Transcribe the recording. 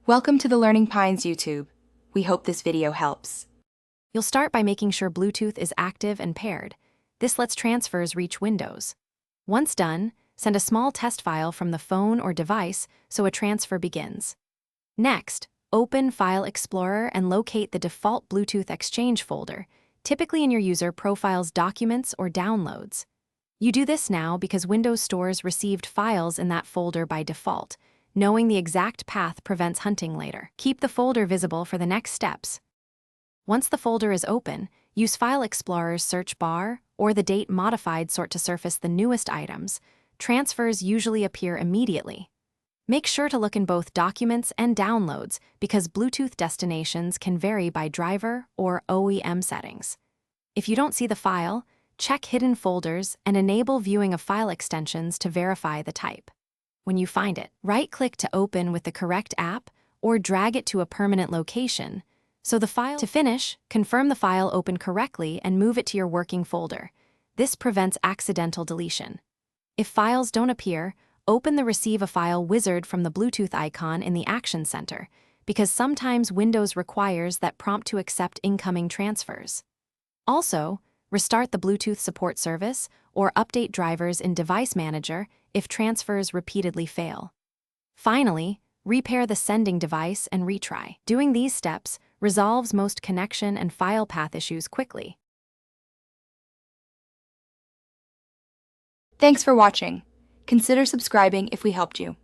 Welcome to the Learning Pines YouTube. We hope this video helps. You'll start by making sure Bluetooth is active and paired. This lets transfers reach Windows. Once done, send a small test file from the phone or device so a transfer begins. Next, open File Explorer and locate the default Bluetooth Exchange folder, typically in your user profile's Documents or Downloads. You do this now because Windows stores received files in that folder by default. Knowing the exact path prevents hunting later. Keep the folder visible for the next steps. Once the folder is open, use File Explorer's search bar or the date modified sort to surface the newest items. Transfers usually appear immediately. Make sure to look in both Documents and Downloads because Bluetooth destinations can vary by driver or OEM settings. If you don't see the file, check hidden folders and enable viewing of file extensions to verify the type. When you find it, right-click to open with the correct app or drag it to a permanent location. To finish, confirm the file opened correctly and move it to your working folder. This prevents accidental deletion. If files don't appear, open the Receive a File wizard from the Bluetooth icon in the Action Center, because sometimes Windows requires that prompt to accept incoming transfers. Also, restart the Bluetooth support service or update drivers in Device Manager if transfers repeatedly fail. Finally, repair the sending device and retry. Doing these steps resolves most connection and file path issues quickly. Thanks for watching. Consider subscribing if we helped you.